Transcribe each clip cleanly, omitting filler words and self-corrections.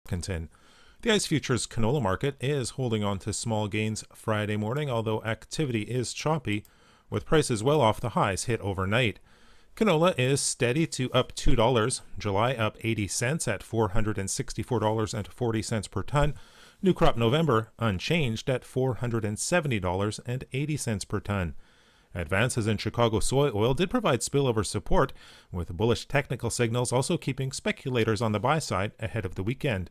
Washington. The ICE futures canola market is holding on to small gains Friday morning, although activity is choppy, with prices well off the highs hit overnight. Canola is steady to up $2. July up 80 cents at $464.40 per ton. New crop November unchanged at $470.80 per ton. Advances in Chicago soy oil did provide spillover support, with bullish technical signals also keeping speculators on the buy side ahead of the weekend.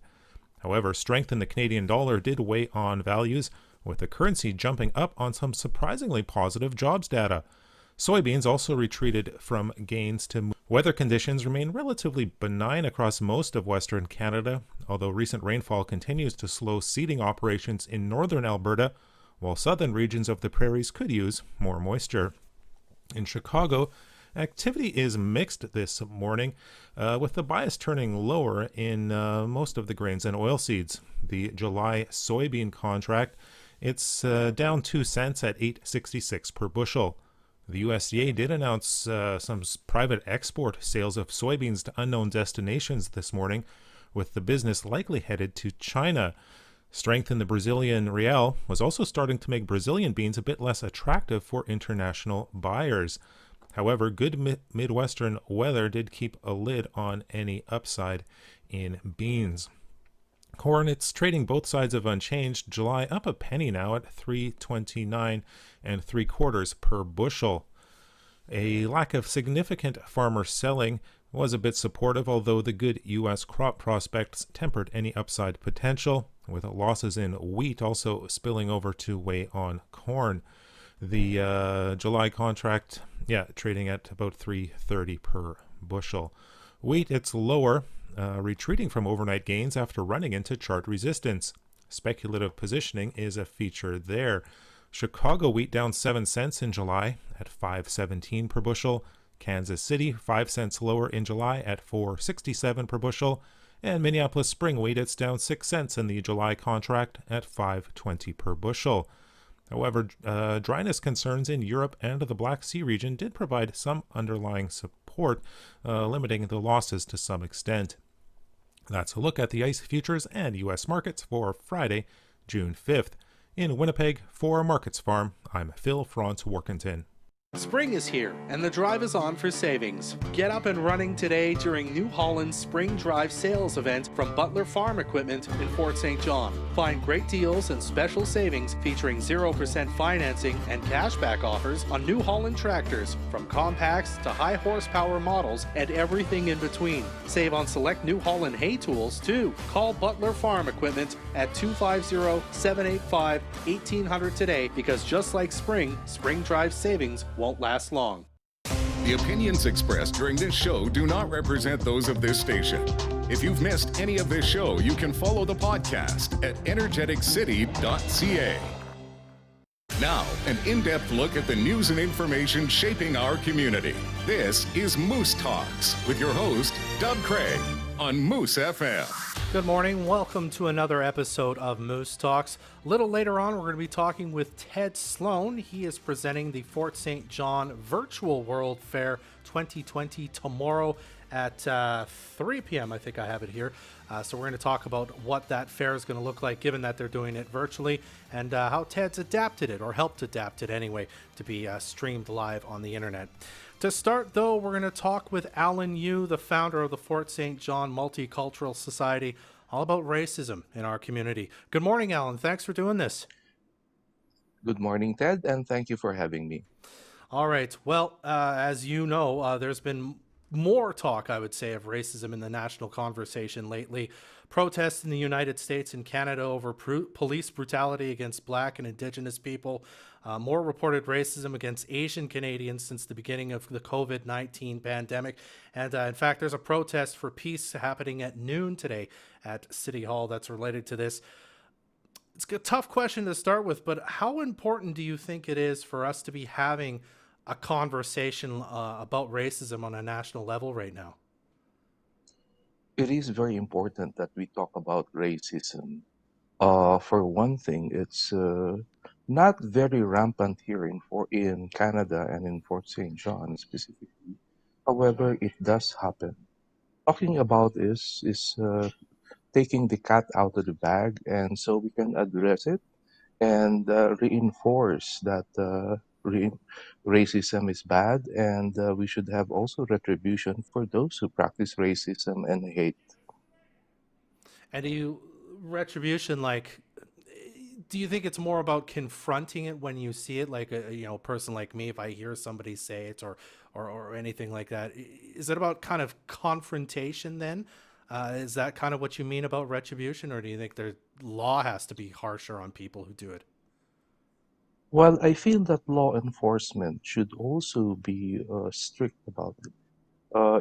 However, strength in the Canadian dollar did weigh on values, with the currency jumping up on some surprisingly positive jobs data. Soybeans also retreated from gains to weather conditions remain relatively benign across most of Western Canada, although recent rainfall continues to slow seeding operations in northern Alberta, while southern regions of the prairies could use more moisture. In Chicago, activity is mixed this morning, with the bias turning lower in most of the grains and oilseeds. The July soybean contract, it's down 2 cents at $8.66 per bushel. The USDA did announce some private export sales of soybeans to unknown destinations this morning, with the business likely headed to China. Strength in the Brazilian real was also starting to make Brazilian beans a bit less attractive for international buyers. However, good Midwestern weather did keep a lid on any upside in beans. Corn, it's trading both sides of unchanged. July up a penny now at $3.29 3/4 per bushel. A lack of significant farmer selling was a bit supportive, although the good U.S. crop prospects tempered any upside potential, with losses in wheat also spilling over to weigh on corn. The July contract, trading at about $3.30 per bushel. Wheat, it's lower, retreating from overnight gains after running into chart resistance. Speculative positioning is a feature there. Chicago wheat down 7 cents in July at $5.17 per bushel. Kansas City 5 cents lower in July at $4.67 per bushel. And Minneapolis spring wheat, it's down 6 cents in the July contract at $5.20 per bushel. However, dryness concerns in Europe and the Black Sea region did provide some underlying support, limiting the losses to some extent. That's a look at the ICE futures and U.S. markets for Friday, June 5th. In Winnipeg, for Markets Farm, I'm Phil Franz-Workington. Spring is here, and the drive is on for savings. Get up and running today during New Holland's Spring Drive sales event from Butler Farm Equipment in Fort St. John. Find great deals and special savings featuring 0% financing and cashback offers on New Holland tractors, from compacts to high horsepower models and everything in between. Save on select New Holland hay tools, too. Call Butler Farm Equipment at 250-785-1800 today, because just like Spring Drive savings won't last long. The opinions expressed during this show do not represent those of this station. If you've missed any of this show, you can follow the podcast at energeticcity.ca. Now, an in-depth look at the news and information shaping our community. This is Moose Talks with your host, Doug Craig, on Moose FM. Good morning. Welcome to another episode of Moose Talks. A little later on, we're going to be talking with Ted Sloan. He is presenting the Fort St. John Virtual World Fair 2020 tomorrow at 3 p.m. I think I have it here. So we're going to talk about what that fair is going to look like, given that they're doing it virtually, and how Ted's adapted it, or helped adapt it anyway, to be streamed live on the internet. To start, though, we're going to talk with Alan Yu, the founder of the Fort St. John Multicultural Society, all about racism in our community. Good morning, Alan. Thanks for doing this. Good morning, Ted, and thank you for having me. All right. Well, as you know, there's been more talk, I would say, of racism in the national conversation lately. Protests in the United States and Canada over police brutality against Black and Indigenous people. More reported racism against Asian Canadians since the beginning of the COVID-19 pandemic. And in fact, there's a protest for peace happening at noon today at City Hall that's related to this. It's a tough question to start with, but how important do you think it is for us to be having a conversation about racism on a national level right now? It is very important that we talk about racism. For one thing, it's not very rampant here in Canada and in Fort St. John specifically. However, it does happen. Talking about this is taking the cat out of the bag, and so we can address it and reinforce that racism is bad, and we should have also retribution for those who practice racism and hate. And do you retribution like? Do you think it's more about confronting it when you see it, like a person like me, if I hear somebody say it or anything like that? Is it about kind of confrontation then? Is that kind of what you mean about retribution, or do you think the law has to be harsher on people who do it? Well, I feel that law enforcement should also be strict about it.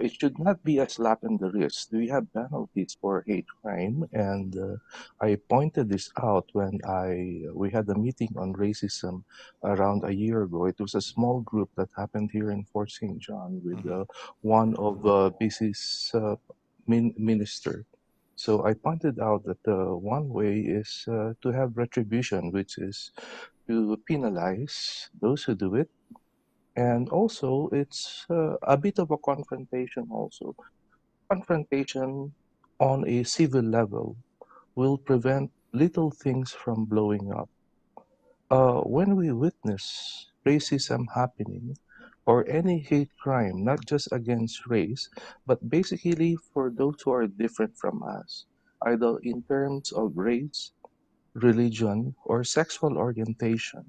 It should not be a slap in the wrist. We have penalties for hate crime, and I pointed this out when I we had a meeting on racism around a year ago. It was a small group that happened here in Fort St. John with Mm-hmm. one of BC's minister. So I pointed out that one way is to have retribution, which is to penalize those who do it, and also it's a bit of a confrontation also. Confrontation on a civil level will prevent little things from blowing up. When we witness racism happening or any hate crime, not just against race, but basically for those who are different from us, either in terms of race, religion, or sexual orientation,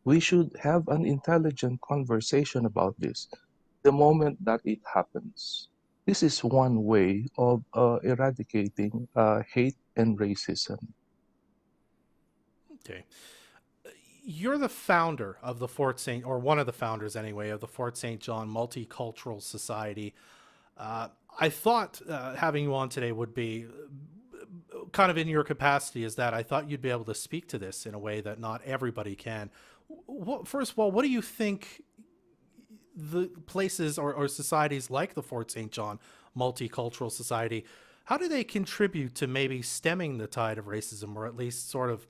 we should have an intelligent conversation about this the moment that it happens. This is one way of eradicating hate and racism. Okay. You're the founder of the Fort St. or one of the founders anyway of the Fort St. John Multicultural Society. I thought having you on today would be kind of in your capacity is that I thought you'd be able to speak to this in a way that not everybody can. First of all, what do you think the places or societies like the Fort St. John Multicultural Society, how do they contribute to maybe stemming the tide of racism, or at least sort of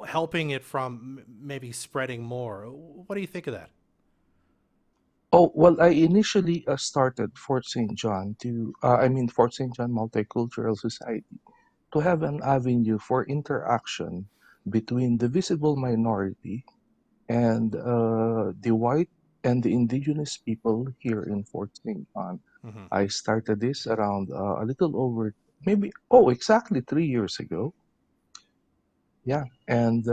helping it from maybe spreading more? What do you think of that? Oh, well, I initially started Fort St. John Fort St. John Multicultural Society to have an avenue for interaction between the visible minority and the white and the indigenous people here in Fort St. John. Mm-hmm. I started this around a little over maybe, oh, exactly 3 years ago. Yeah, and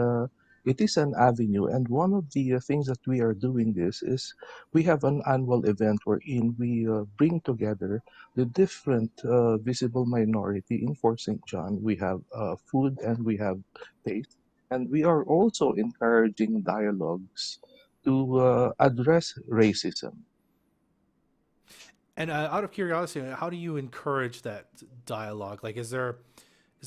it is an avenue. And one of the things that we are doing this is we have an annual event wherein we bring together the different visible minority in Fort St. John. We have food and we have taste. And we are also encouraging dialogues to address racism. And out of curiosity, how do you encourage that dialogue? Like, is there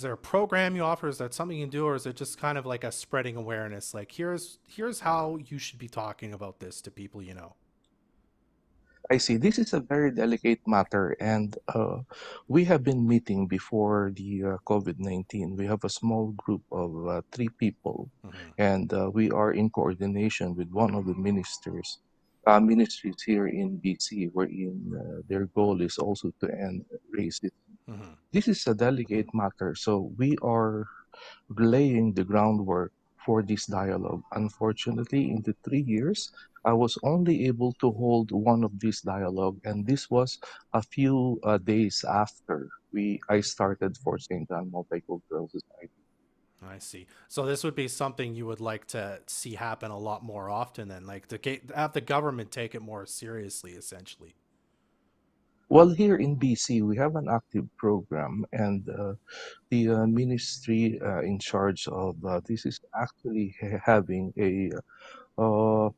a program you offer? Is that something you can do, or is it just kind of like a spreading awareness? Like, here's how you should be talking about this to people you know. I see. This is a very delicate matter, and we have been meeting before the COVID-19. We have a small group of three people, Mm-hmm. and we are in coordination with one of the ministries here in BC, wherein their goal is also to end racism. Mm-hmm. This is a delicate matter, so we are laying the groundwork for this dialogue. Unfortunately, in the 3 years, I was only able to hold one of these dialogue, and this was a few days after I started for St. John Multicultural Society. I see. So this would be something you would like to see happen a lot more often, then, like to have the government take it more seriously, essentially. Well, here in BC, we have an active program, and the ministry in charge of this is actually having a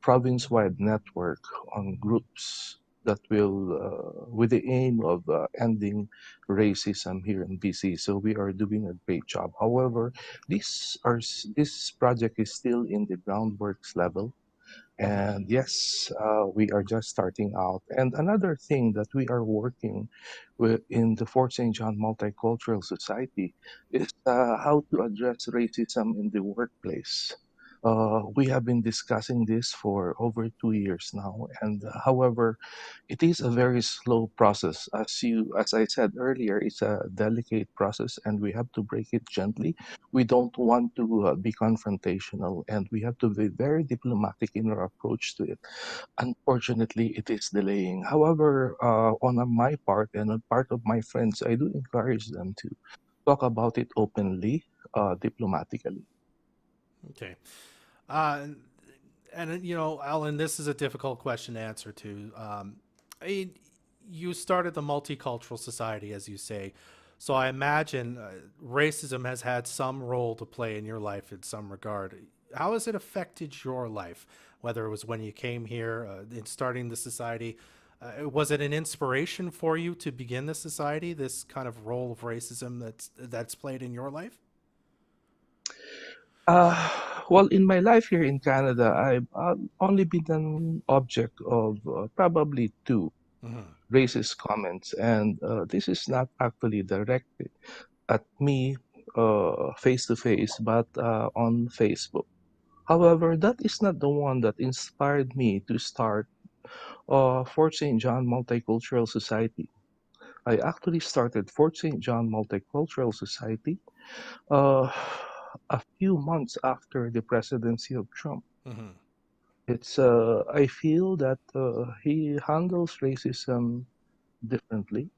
province-wide network on groups that will, with the aim of ending racism here in BC. So we are doing a great job. However, this project is still in the groundworks level. Mm-hmm. And yes, we are just starting out. And another thing that we are working with in the Fort St. John Multicultural Society is how to address racism in the workplace. We have been discussing this for over 2 years now, and however, it is a very slow process. As I said earlier, it's a delicate process, and we have to break it gently. We don't want to be confrontational, and we have to be very diplomatic in our approach to it. Unfortunately, it is delaying. However, on my part and on part of my friends, I do encourage them to talk about it openly, diplomatically. Okay. Uh, and Alan, this is a difficult question to answer too. I mean, you started the multicultural society, as you say, so I imagine racism has had some role to play in your life in some regard. How has it affected your life? Whether it was when you came here, in starting the society, was it an inspiration for you to begin the society? This kind of role of racism that's played in your life. Uh, well, in my life here in Canada, I've only been an object of probably two Hmm. racist comments, and this is not actually directed at me face to face, but on Facebook. However, that is not the one that inspired me to start Fort St. John Multicultural Society. I actually started Fort St. John Multicultural Society uh, a few months after the presidency of Trump. Hmm. I feel that he handles racism differently,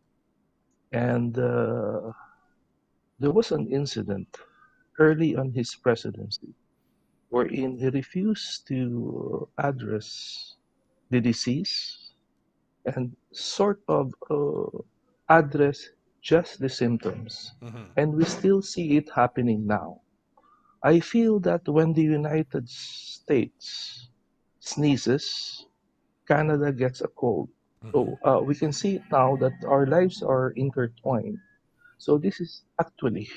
and there was an incident early on his presidency wherein he refused to address the disease and sort of address just the symptoms. Hmm. And we still see it happening now. I feel that when the United States sneezes, Canada gets a cold. So Hmm. we can see now that our lives are intertwined. So this is actually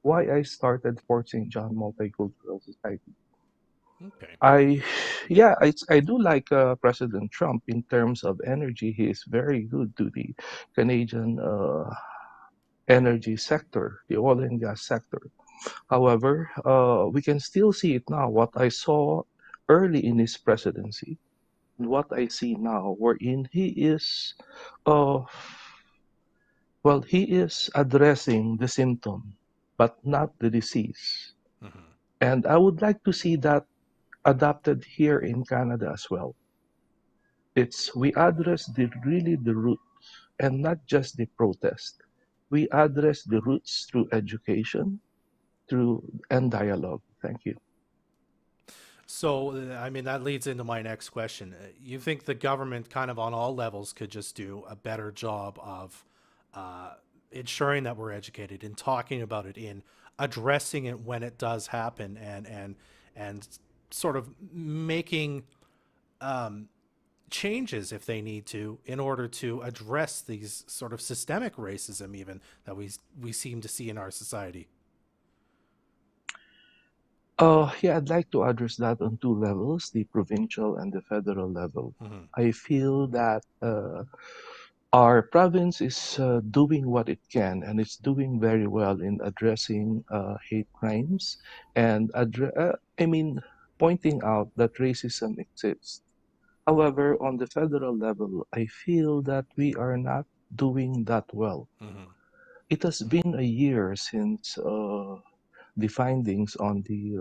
why I started Fort St. John Multicultural Society. Okay. I, yeah, I do like President Trump in terms of energy. He is very good to the Canadian energy sector, the oil and gas sector. However, we can still see it now. What I saw early in his presidency, and what I see now, wherein he is, uh, well, he is addressing the symptom, but not the disease. Hmm. And I would like to see that adopted here in Canada as well. It's we address the root and not just the protest. We address the roots through education, through and dialogue. Thank you. So, I mean, that leads into my next question. You think the government, kind of on all levels, could just do a better job of uh, ensuring that we're educated, in talking about it, in addressing it when it does happen, and sort of making um, changes if they need to, in order to address these sort of systemic racism, even that we seem to see in our society? Yeah, I'd like to address that on two levels, the provincial and the federal level. Hmm. I feel that our province is doing what it can, and it's doing very well in addressing hate crimes and pointing out that racism exists. However, on the federal level, I feel that we are not doing that well. Hmm. It has been a year since the findings on the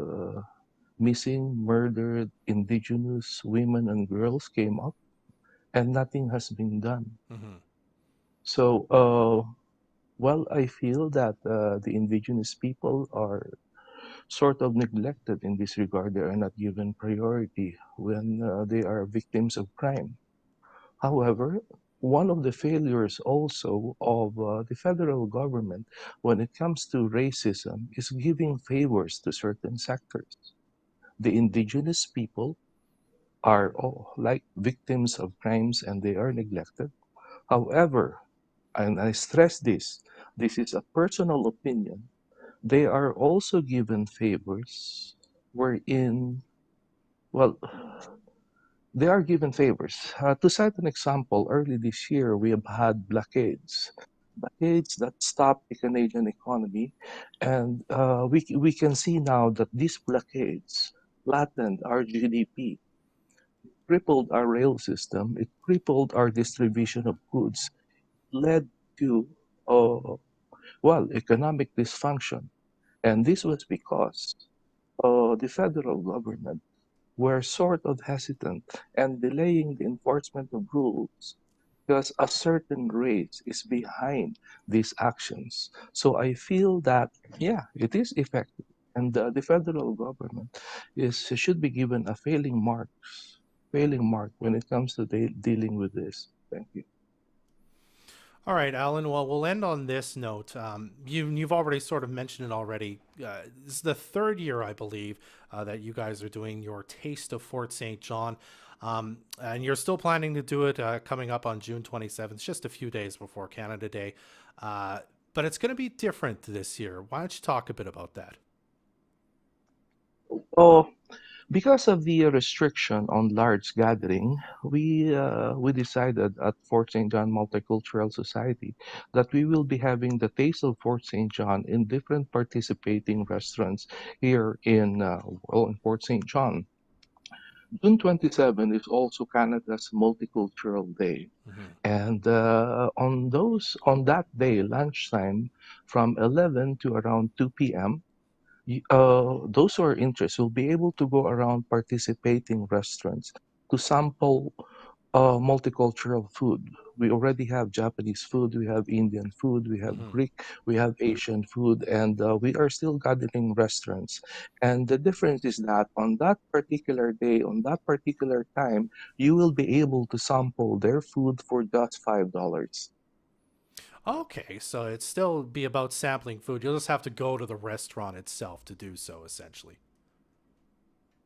missing, murdered indigenous women and girls came up, and nothing has been done. Hmm. So, well, I feel that the indigenous people are sort of neglected in this regard. They are not given priority when they are victims of crime. However, one of the failures also of the federal government when it comes to racism is giving favors to certain sectors. The indigenous people are all like victims of crimes and they are neglected. However, and I stress this is a personal opinion, they are also given favors wherein, well, they are given favors. To cite an example, early this year we have had blockades that stopped the Canadian economy, and we can see now that these blockades flattened our GDP, crippled our rail system, it crippled our distribution of goods, led to, uh, economic dysfunction. And this was because the federal government were sort of hesitant and delaying the enforcement of rules because a certain race is behind these actions. So I feel that, yeah, it is effective. And the federal government should be given a failing mark when it comes to dealing with this. Thank you. All right, Alan. Well, we'll end on this note. You've already sort of mentioned it already. This is the third year, I believe, that you guys are doing your Taste of Fort St. John. And you're still planning to do it coming up on June 27th, just a few days before Canada Day. But it's going to be different this year. Why don't you talk a bit about that? Oh, because of the restriction on large gathering, we decided at Fort St. John Multicultural Society that we will be having the Taste of Fort St. John in different participating restaurants here in Fort St. John. June 27 is also Canada's Multicultural Day. And on that day, lunchtime, from 11 to around 2 p.m., those who are interested will be able to go around participating restaurants to sample multicultural food. We already have Japanese food, we have Indian food, we have Greek, we have Asian food, and we are still gathering restaurants. And the difference is that on that particular day, on that particular time, you will be able to sample their food for just $5. Okay, so it'd still be about sampling food. You'll just have to go to the restaurant itself to do so, essentially.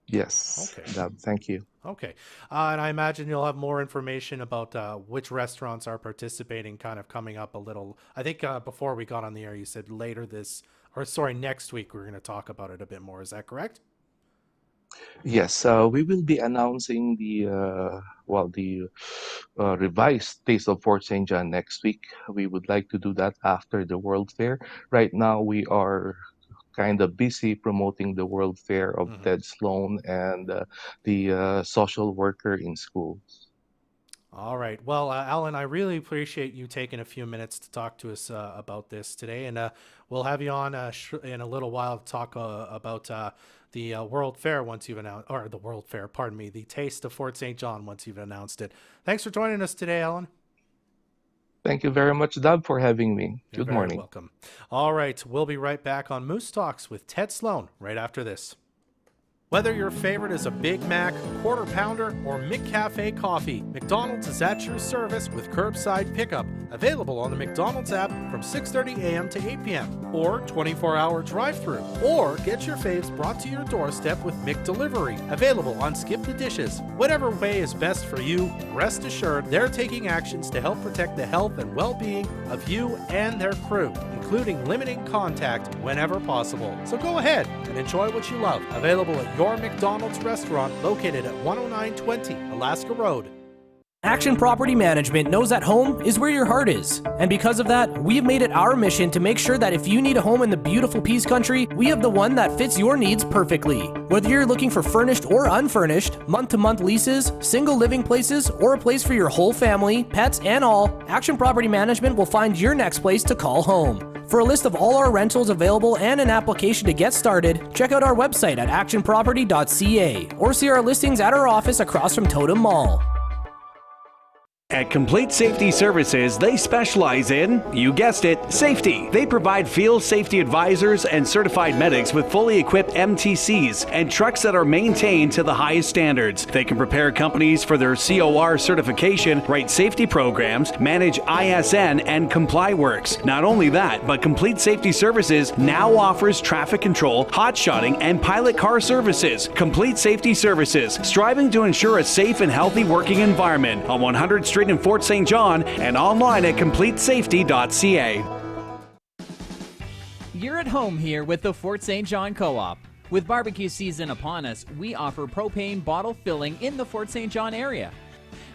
Yes, Okay. thank you. Okay. And I imagine you'll have more information about which restaurants are participating kind of coming up a little. I think before we got on the air, you said next week we're going to talk about it a bit more. Is that correct? Yes, we will be announcing the revised Taste of Fort St. John next week. We would like to do that after the World Fair. Right now, we are kind of busy promoting the World Fair of Ted Sloan and the social worker in schools. All right. Well, Alan, I really appreciate you taking a few minutes to talk to us about this today. And we'll have you on in a little while to talk about the World Fair once you've announced, or the World Fair, pardon me, the Taste of Fort St. John once you've announced it. Thanks for joining us today, Alan. Thank you very much, Dub, for having me. You're Good morning. Welcome. All right. We'll be right back on Moose Talks with Ted Sloan right after this. Whether your favorite is a Big Mac, Quarter Pounder, or McCafe coffee, McDonald's is at your service with curbside pickup, available on the McDonald's app from 6:30 a.m. to 8 p.m. or 24-hour drive-thru. Or get your faves brought to your doorstep with McDelivery, available on Skip the Dishes. Whatever way is best for you, rest assured they're taking actions to help protect the health and well-being of you and their crew, including limiting contact whenever possible. So go ahead and enjoy what you love. Available at your McDonald's restaurant located at 10920 Alaska Road. Action Property Management knows that home is where your heart is. And because of that, we have made it our mission to make sure that if you need a home in the beautiful Peace Country, we have the one that fits your needs perfectly. Whether you're looking for furnished or unfurnished, month-to-month leases, single living places, or a place for your whole family, pets, and all, Action Property Management will find your next place to call home. For a list of all our rentals available and an application to get started, check out our website at actionproperty.ca or see our listings at our office across from Totem Mall. At Complete Safety Services, they specialize in, you guessed it, safety. They provide field safety advisors and certified medics with fully equipped MTCs and trucks that are maintained to the highest standards. They can prepare companies for their COR certification, write safety programs, manage ISN and ComplyWorks. Not only that, but Complete Safety Services now offers traffic control, hotshotting, and pilot car services. Complete Safety Services, striving to ensure a safe and healthy working environment on 100th Street in Fort St. John and online at completesafety.ca. You're at home here with the Fort St. John Co-op. With barbecue season upon us, we offer propane bottle filling in the Fort St. John area.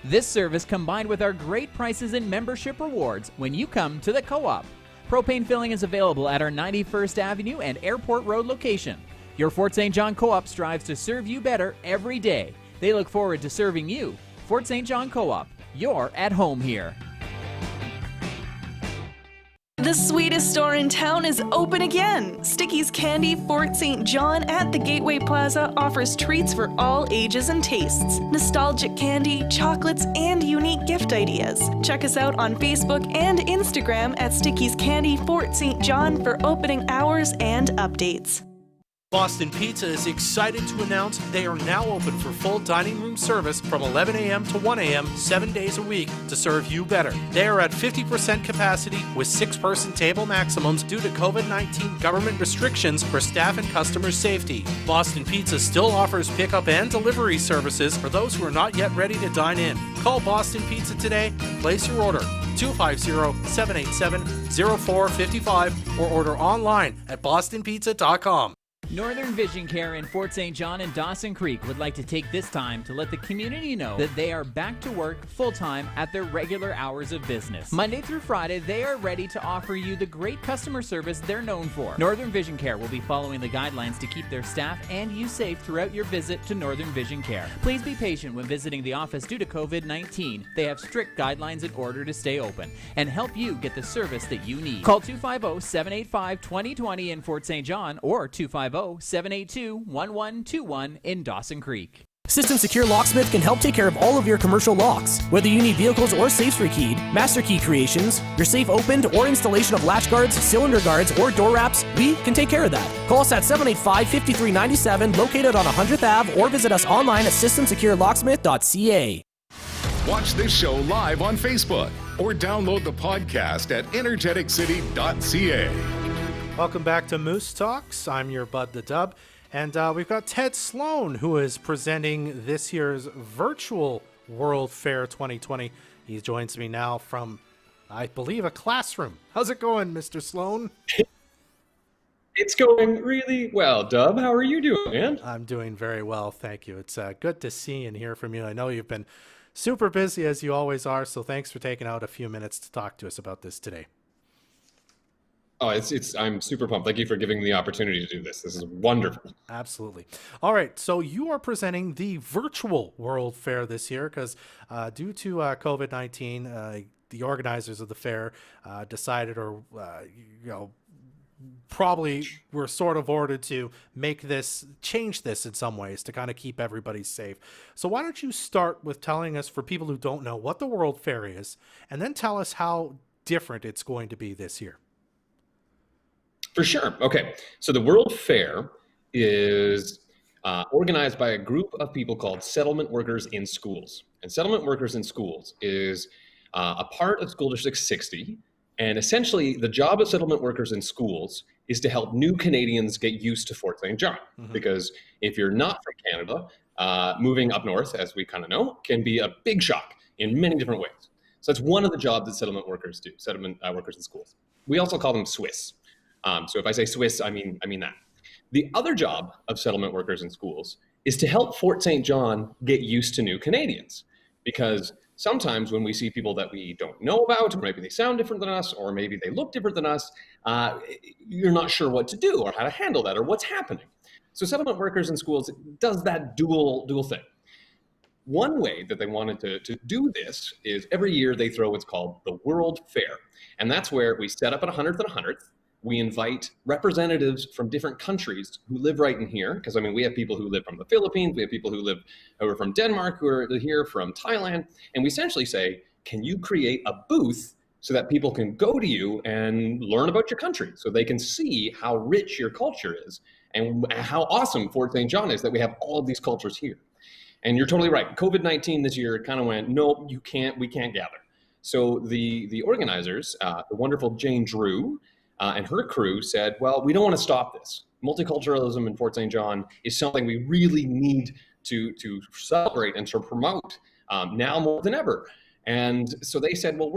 This service combined with our great prices and membership rewards when you come to the co-op. Propane filling is available at our 91st Avenue and Airport Road location. Your Fort St. John Co-op strives to serve you better every day. They look forward to serving you. Fort St. John Co-op, you're at home here. The sweetest store in town is open again. Sticky's Candy Fort St. John at the Gateway Plaza offers treats for all ages and tastes. Nostalgic candy, chocolates, and unique gift ideas. Check us out on Facebook and Instagram at Sticky's Candy Fort St. John for opening hours and updates. Boston Pizza is excited to announce they are now open for full dining room service from 11 a.m. to 1 a.m. 7 days a week to serve you better. They are at 50% capacity with 6-person table maximums due to COVID-19 government restrictions for staff and customer safety. Boston Pizza still offers pickup and delivery services for those who are not yet ready to dine in. Call Boston Pizza today, place your order 250-787-0455 or order online at bostonpizza.com. Northern Vision Care in Fort St. John and Dawson Creek would like to take this time to let the community know that they are back to work full-time at their regular hours of business. Monday through Friday, they are ready to offer you the great customer service they're known for. Northern Vision Care will be following the guidelines to keep their staff and you safe throughout your visit to Northern Vision Care. Please be patient when visiting the office due to COVID-19. They have strict guidelines in order to stay open and help you get the service that you need. Call 250-785-2020 in Fort St. John or 250-782-1121 in Dawson Creek. System Secure Locksmith can help take care of all of your commercial locks. Whether you need vehicles or safes rekeyed, master key creations, your safe opened, or installation of latch guards, cylinder guards, or door wraps, we can take care of that. Call us at 785-5397, located on 100th Ave, or visit us online at systemsecurelocksmith.ca. Watch this show live on Facebook or download the podcast at energeticcity.ca. Welcome back to Moose Talks. I'm your Bud the Dub. And we've got Ted Sloan, who is presenting this year's virtual World Fair 2020. He joins me now from, I believe, a classroom. How's it going, Mr. Sloan? It's going really well, Dub. How are you doing, man? I'm doing very well, thank you. It's good to see and hear from you. I know you've been super busy, as you always are, so thanks for taking out a few minutes to talk to us about this today. Oh, I'm super pumped. Thank you for giving me the opportunity to do this. This is wonderful. Absolutely. All right. So you are presenting the virtual World Fair this year because due to COVID-19, the organizers of the fair decided, or probably were sort of ordered to change this in some ways to kind of keep everybody safe. So why don't you start with telling us, for people who don't know, what the World Fair is, and then tell us how different it's going to be this year. For sure. Okay. So the World Fair is organized by a group of people called Settlement Workers in Schools. And Settlement Workers in Schools is a part of School District 60. And essentially, the job of Settlement Workers in Schools is to help new Canadians get used to Fort St. John. Mm-hmm. Because if you're not from Canada, moving up north, as we kind of know, can be a big shock in many different ways. So that's one of the jobs that Settlement Workers do, Settlement Workers in Schools. We also call them Swiss. So if I say Swiss, I mean that. The other job of Settlement Workers in Schools is to help Fort St. John get used to new Canadians. Because sometimes when we see people that we don't know about, or maybe they sound different than us, or maybe they look different than us, you're not sure what to do or how to handle that or what's happening. So Settlement Workers in Schools does that dual thing. One way that they wanted to do this is every year they throw what's called the World Fair. And that's where we set up at 100th and 100th. We invite representatives from different countries who live right in here, because we have people who live from the Philippines, we have people who are from Denmark, who are here from Thailand, and we essentially say, can you create a booth so that people can go to you and learn about your country, so they can see how rich your culture is and how awesome Fort St. John is that we have all of these cultures here. And you're totally right. COVID-19 this year kind of went, no, we can't gather. So the organizers, the wonderful Jane Drew, and her crew said, well, we don't want to stop this. Multiculturalism in Fort St. John is something we really need to celebrate and to promote now more than ever. And so they said, well,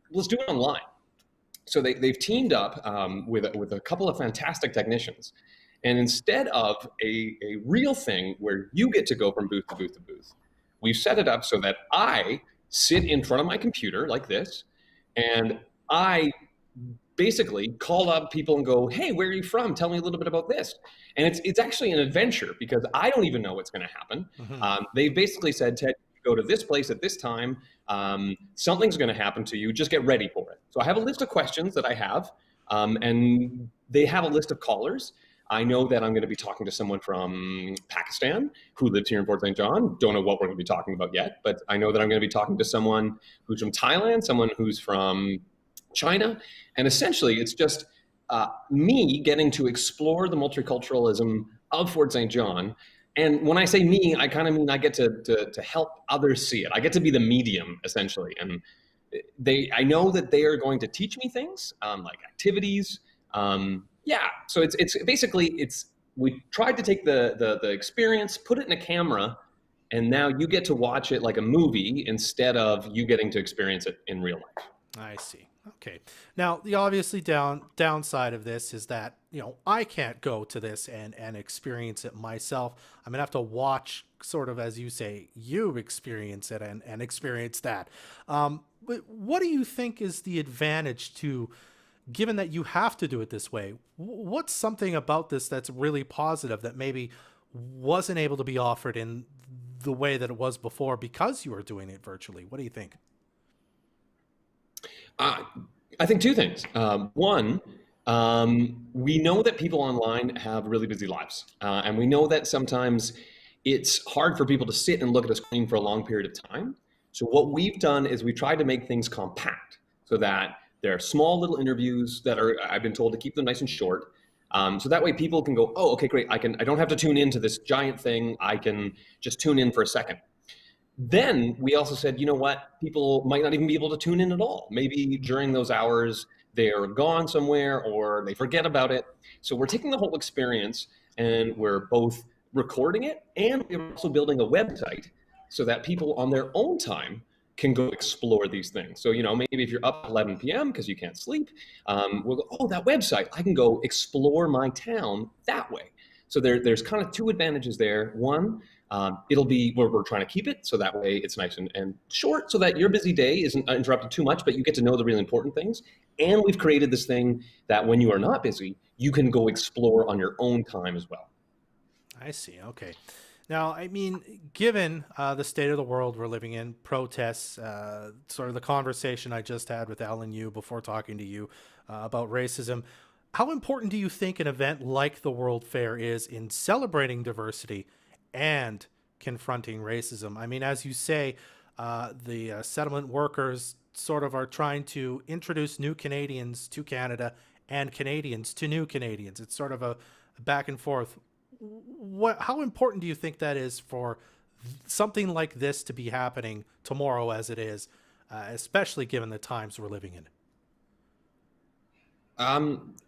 let's do it online. So they've teamed up with a couple of fantastic technicians. And instead of a real thing where you get to go from booth to booth to booth, we've set it up so that I sit in front of my computer like this, and I basically call up people and go, hey, where are you from? Tell me a little bit about this. And it's actually an adventure because I don't even know what's going to happen. They basically said, Ted, go to this place at this time. Something's going to happen to you. Just get ready for it. So I have a list of questions that I have, and they have a list of callers. I know that I'm going to be talking to someone from Pakistan who lives here in Fort St. John. Don't know what we're going to be talking about yet, but I know that I'm going to be talking to someone who's from Thailand, someone who's from China. And essentially, it's just me getting to explore the multiculturalism of Fort St. John. And when I say me, I kind of mean I get to help others see it. I get to be the medium, essentially. And I know that they are going to teach me things like activities. So it's basically, we tried to take the experience, put it in a camera, and now you get to watch it like a movie instead of you getting to experience it in real life. I see. Okay. Now, the obviously downside of this is that, I can't go to this and experience it myself. I'm going to have to watch, sort of, as you say, you experience it and experience that. But what do you think is the advantage given that you have to do it this way? What's something about this that's really positive that maybe wasn't able to be offered in the way that it was before because you were doing it virtually? What do you think? I think two things. One, we know that people online have really busy lives. And we know that sometimes it's hard for people to sit and look at a screen for a long period of time. So what we've done is we tried to make things compact so that there are small little interviews that I've been told to keep them nice and short. So that way people can go, oh, okay, great. I don't have to tune into this giant thing. I can just tune in for a second. Then we also said, you know what, people might not even be able to tune in at all. Maybe during those hours, they're gone somewhere or they forget about it. So we're taking the whole experience and we're both recording it, and we're also building a website so that people on their own time can go explore these things. So, maybe if you're up at 11 p.m. because you can't sleep, we'll go, oh, that website, I can go explore my town that way. So there's kind of two advantages there. One, it'll be where we're trying to keep it so that way it's nice and short so that your busy day isn't interrupted too much, but you get to know the really important things. And we've created this thing that when you are not busy, you can go explore on your own time as well. I see. Okay. Now, I mean, given the state of the world we're living in, protests, sort of the conversation I just had with Alan Yu before talking to you about racism, how important do you think an event like the World Fair is in celebrating diversity and confronting racism? I mean, as you say, the settlement workers sort of are trying to introduce new Canadians to Canada and Canadians to new Canadians. It's sort of a back and forth. How important do you think that is for something like this to be happening tomorrow as it is, especially given the times we're living in?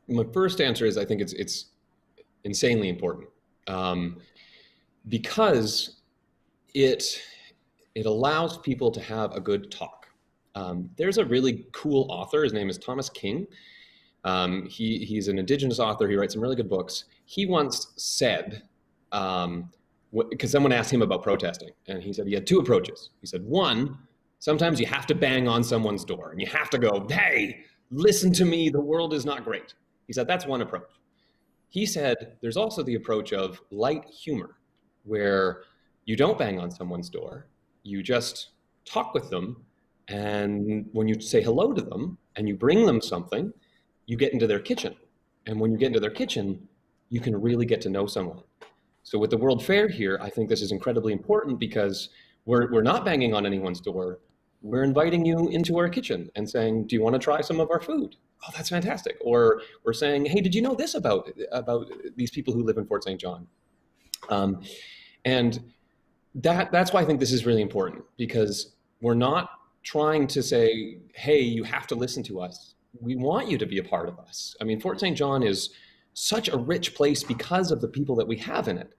My first answer is I think it's insanely important because it allows people to have a good talk. There's a really cool author. His name is Thomas King. He's an Indigenous author. He writes some really good books. He once said, because someone asked him about protesting, and he said he had two approaches. He said, one, sometimes you have to bang on someone's door and you have to go, hey, listen to me, the world is not great. He said, that's one approach. He said, there's also the approach of light humor, where you don't bang on someone's door, you just talk with them, and when you say hello to them and you bring them something, you get into their kitchen. And when you get into their kitchen, you can really get to know someone. So with the World Fair here, I think this is incredibly important because we're not banging on anyone's door. We're inviting you into our kitchen and saying, do you want to try some of our food? Oh, that's fantastic. Or we're saying, hey, did you know this about these people who live in Fort St. John? And that's why I think this is really important, because we're not trying to say, hey, you have to listen to us. We want you to be a part of us. I mean, Fort St. John is such a rich place because of the people that we have in it.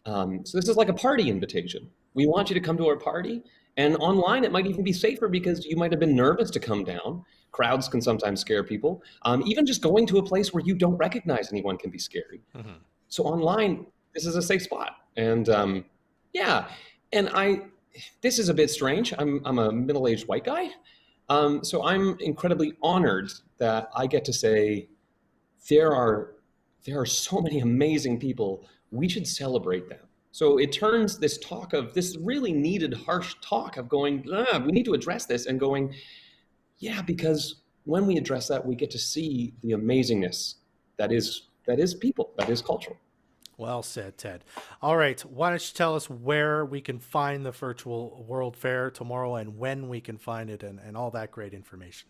So this is like a party invitation. We want you to come to our party. And online, it might even be safer because you might have been nervous to come down. Crowds can sometimes scare people. Even just going to a place where you don't recognize anyone can be scary. Mm-hmm. So online, this is a safe spot. And this is a bit strange. I'm a middle-aged white guy. So I'm incredibly honored that I get to say, there are so many amazing people. We should celebrate them. So it turns this talk of this really needed harsh talk of going, we need to address this, and going, yeah, because when we address that, we get to see the amazingness that is people, that is cultural. Well said, Ted. All right, why don't you tell us where we can find the virtual World Fair tomorrow and when we can find it and all that great information?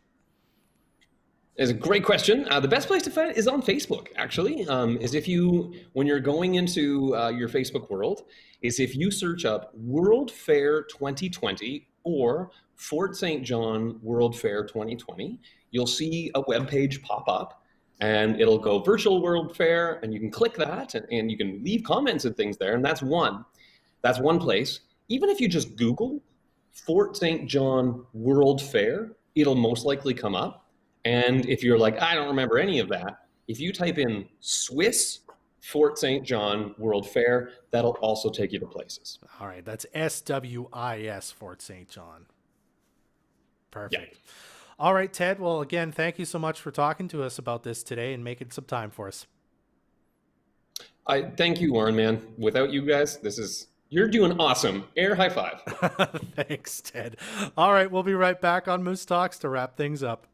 It's a great question. The best place to find it is on Facebook, actually. Is if you, when you're going into your Facebook world, is if you search up World Fair 2020 or Fort St. John World Fair 2020, you'll see a web page pop up, and it'll go Virtual World Fair, and you can click that, and you can leave comments and things there, and that's one place. Even if you just Google Fort St. John World Fair, it'll most likely come up. And if you're like, I don't remember any of that, if you type in Swiss Fort St. John World Fair, that'll also take you to places. All right, that's SWIS Fort St. John. Perfect. Yeah. All right, Ted. Well, again, thank you so much for talking to us about this today and making some time for us. I thank you, Warren, man. Without you guys, you're doing awesome. Air high five. Thanks, Ted. All right, we'll be right back on Moose Talks to wrap things up.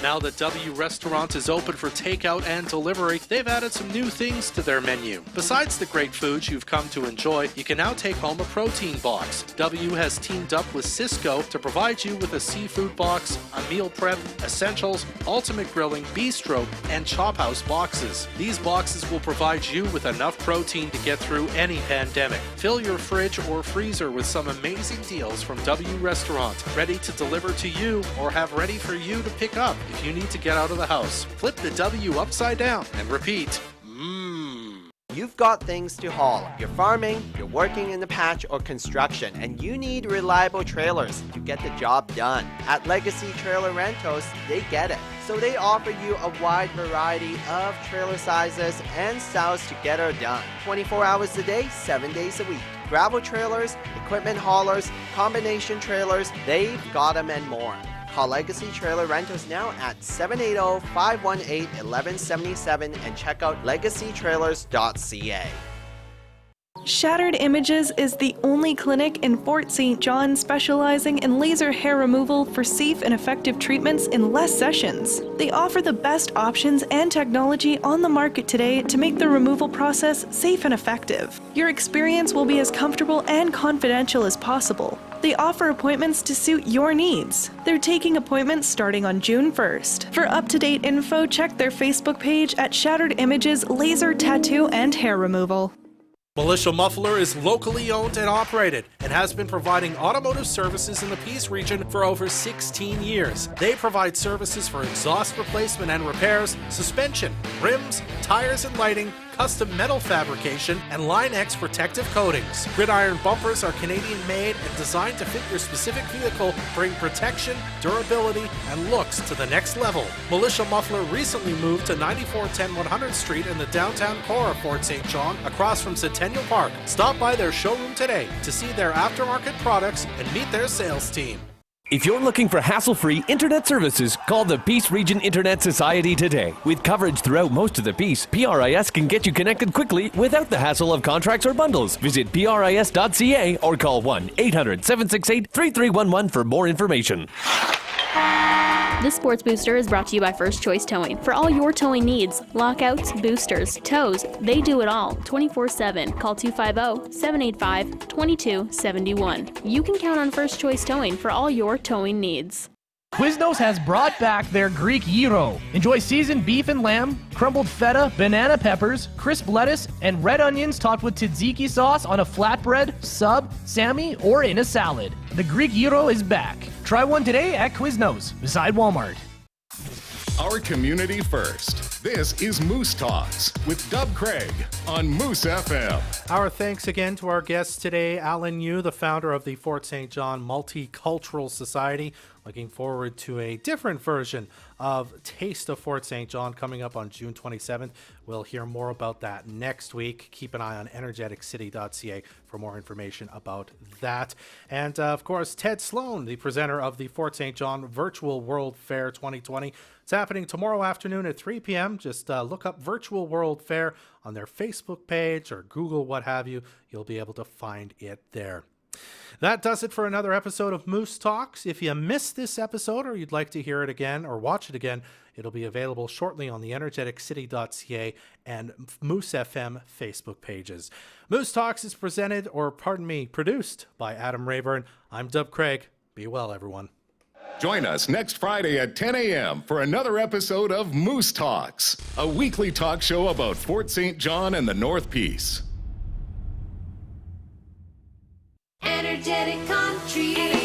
Now that W Restaurant is open for takeout and delivery, they've added some new things to their menu. Besides the great foods you've come to enjoy, you can now take home a protein box. W has teamed up with Cisco to provide you with a seafood box, a meal prep, essentials, ultimate grilling, bistro, and chop house boxes. These boxes will provide you with enough protein to get through any pandemic. Fill your fridge or freezer with some amazing deals from W Restaurant, ready to deliver to you or have ready for you to pick up if you need to get out of the house. Flip the W upside down and repeat, mmm. You've got things to haul. You're farming, you're working in the patch or construction, and you need reliable trailers to get the job done. At Legacy Trailer Rentals, they get it. So they offer you a wide variety of trailer sizes and styles to get her done. 24 hours a day, 7 days a week. Gravel trailers, equipment haulers, combination trailers, they've got them and more. Call Legacy Trailer Rentals now at 780-518-1177 and check out legacytrailers.ca. Shattered Images is the only clinic in Fort St. John specializing in laser hair removal for safe and effective treatments in less sessions. They offer the best options and technology on the market today to make the removal process safe and effective. Your experience will be as comfortable and confidential as possible. They offer appointments to suit your needs. They're taking appointments starting on June 1st. For up-to-date info, check their Facebook page at Shattered Images Laser Tattoo and Hair Removal. Militia Muffler is locally owned and operated and has been providing automotive services in the Peace region for over 16 years. They provide services for exhaust replacement and repairs, suspension, rims, tires and lighting, custom metal fabrication, and Line X protective coatings. Gridiron bumpers are Canadian made and designed to fit your specific vehicle, bring protection, durability, and looks to the next level. Militia Muffler recently moved to 9410 100th Street in the downtown core of Fort St. John, across from Centennial Park. Stop by their showroom today to see their aftermarket products and meet their sales team. If you're looking for hassle-free internet services, call the Peace Region Internet Society today. With coverage throughout most of the Peace, PRIS can get you connected quickly without the hassle of contracts or bundles. Visit PRIS.ca or call 1-800-768-3311 for more information. This Sports Booster is brought to you by First Choice Towing. For all your towing needs, lockouts, boosters, tows, they do it all 24/7. Call 250-785-2271. You can count on First Choice Towing for all your towing needs. Quiznos has brought back their Greek gyro. Enjoy seasoned beef and lamb, crumbled feta, banana peppers, crisp lettuce, and red onions topped with tzatziki sauce on a flatbread, sub, Sammy, or in a salad. The Greek gyro is back. Try one today at Quiznos, beside Walmart. Our community first. This is Moose Talks with Dub Craig on Moose FM. Our thanks again to our guests today, Alan Yu, the founder of the Fort St. John Multicultural Society. Looking forward to a different version of Taste of Fort St. John coming up on June 27th. We'll hear more about that next week. Keep an eye on energeticcity.ca for more information about that. And of course, Ted Sloan, the presenter of the Fort St. John Virtual World Fair 2020. It's happening tomorrow afternoon at 3 p.m. Just look up Virtual World Fair on their Facebook page or Google, what have you. You'll be able to find it there. That does it for another episode of Moose Talks. If you missed this episode or you'd like to hear it again or watch it again, it'll be available shortly on the energeticcity.ca and Moose FM Facebook pages. Moose Talks is produced by Adam Rayburn. I'm Dub Craig. Be well, everyone. Join us next Friday at 10 a.m. for another episode of Moose Talks, a weekly talk show about Fort St. John and the North Peace. Energetic Country.